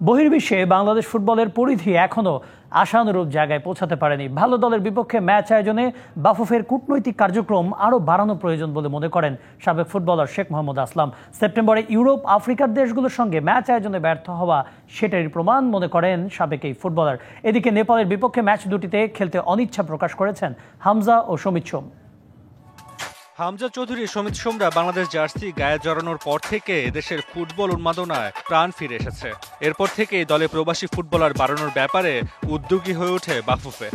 বহির্বিশ্বে বাংলাদেশ ফুটবলের পরিধি এখনো আশানুরূপ জায়গায় পৌঁছাতে পারেনি। ভালো দলের বিপক্ষে ম্যাচ আয়োজনে বাফুফের কূটনৈতিক কার্যক্রম আরও বাড়ানো প্রয়োজন বলে মনে করেন সাবেক ফুটবলার শেখ মোহাম্মদ আসলাম। সেপ্টেম্বরে ইউরোপ আফ্রিকার দেশগুলোর সঙ্গে ম্যাচ আয়োজনে ব্যর্থ হওয়া সেটারই প্রমাণ মনে করেন সাবেক এই ফুটবলার। এদিকে নেপালের বিপক্ষে ম্যাচ দুটিতে খেলতে অনিচ্ছা প্রকাশ করেছেন হামজা ও সমিত সোম। হামজা চৌধুরী, সমিত সোমরা বাংলাদেশ জার্সি গায়ে জড়ানোর পর থেকে দেশের ফুটবল উন্মাদনায় প্রাণ ফিরে এসেছে। এরপর থেকেই দলে প্রবাসী ফুটবলার বাড়ানোর ব্যাপারে উদ্যোগী হয়ে ওঠে বাফুফে।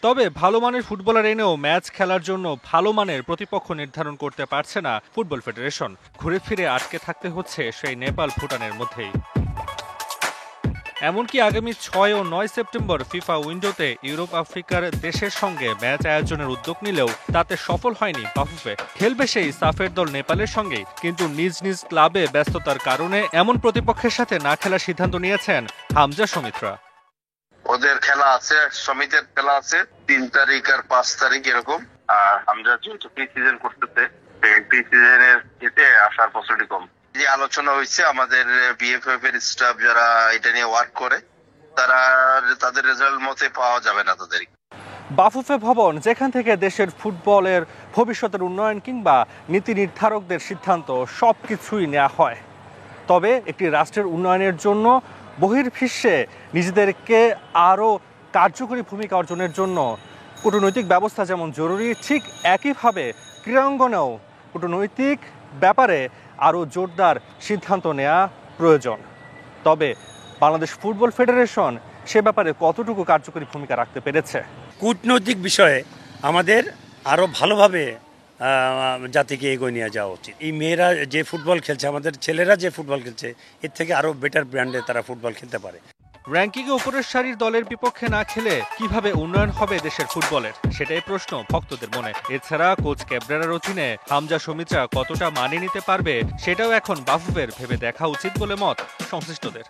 তবে ভালো মানের ফুটবলার এনেও ম্যাচ খেলার জন্য ভালো মানের প্রতিপক্ষ নির্ধারণ করতে পারছে না ফুটবল ফেডারেশন। ঘুরে ফিরে আটকে থাকতে হচ্ছে সেই নেপাল ভুটানের মধ্যেই। এমনকি আগামী 6 ও 9 সেপ্টেম্বর ফিফা উইন্ডোতে ইউরোপ আফ্রিকার দেশের সঙ্গে ম্যাচ আয়োজনের উদ্যোগ নিলেও তাতে সফল হয়নি বাফুফে। খেলবে সেই সাফের দল নেপালের সঙ্গেই, কিন্তু নিজ নিজ ক্লাবে ব্যস্ততার কারণে এমন প্রতিপক্ষের সাথে না খেলার সিদ্ধান্ত নিয়েছেন হামজা সমিতরা। ওদের খেলা আছে, সমিতের খেলা আছে 3 তারিখ আর 5 তারিখ এরকম। আর হামজা যেহেতু প্রি সিজন করতেছে, প্রি সিজনের এতে আসার পসিবিলিটি কম। যে আলোচনা হয়েছে, আমাদের বিএফএফ এর স্টাফ যারা এটা নিয়ে ওয়ার্ক করে, তাদের রেজাল্ট মতে পাওয়া যাবে না তাদের। বাফুফে ভবন, যেখান থেকে দেশের ফুটবলের ভবিষ্যতের উন্নয়ন কিংবা নীতি নির্ধারকদের সিদ্ধান্ত সবকিছুই নেওয়া হয়। তবে একটি রাষ্ট্রের উন্নয়নের জন্য বহির্বিশ্বে নিজেদেরকে আরও কার্যকরী ভূমিকা অর্জনের জন্য কূটনৈতিক ব্যবস্থা যেমন জরুরি, ঠিক একইভাবে ক্রীড়াঙ্গনেও কূটনৈতিক ব্যাপারে আরও জোরদার সিদ্ধান্ত নেওয়া প্রয়োজন। তবে বাংলাদেশ ফুটবল ফেডারেশন সে ব্যাপারে কতটুকু কার্যকরী ভূমিকা রাখতে পেরেছে? কূটনৈতিক বিষয়ে আমাদের আরও ভালোভাবে জাতিকে এগিয়ে নিয়ে যাওয়া উচিত। এই মেয়েরা যে ফুটবল খেলছে, আমাদের ছেলেরা যে ফুটবল খেলছে, এর থেকে আরও বেটার ব্র্যান্ডে তারা ফুটবল খেলতে পারে। র্যাঙ্কিংয়ে উপরের সারির দলের বিপক্ষে না খেলে কিভাবে উন্নয়ন হবে দেশের ফুটবলের, সেটাই প্রশ্ন ভক্তদের মনে। এছাড়া কোচ ক্যাব্রেরার অধীনে হামজা সমিতরা কতটা মানিয়ে নিতে পারবে, সেটাও এখন বাফুফের ভেবে দেখা উচিত বলে মত সংশ্লিষ্টদের।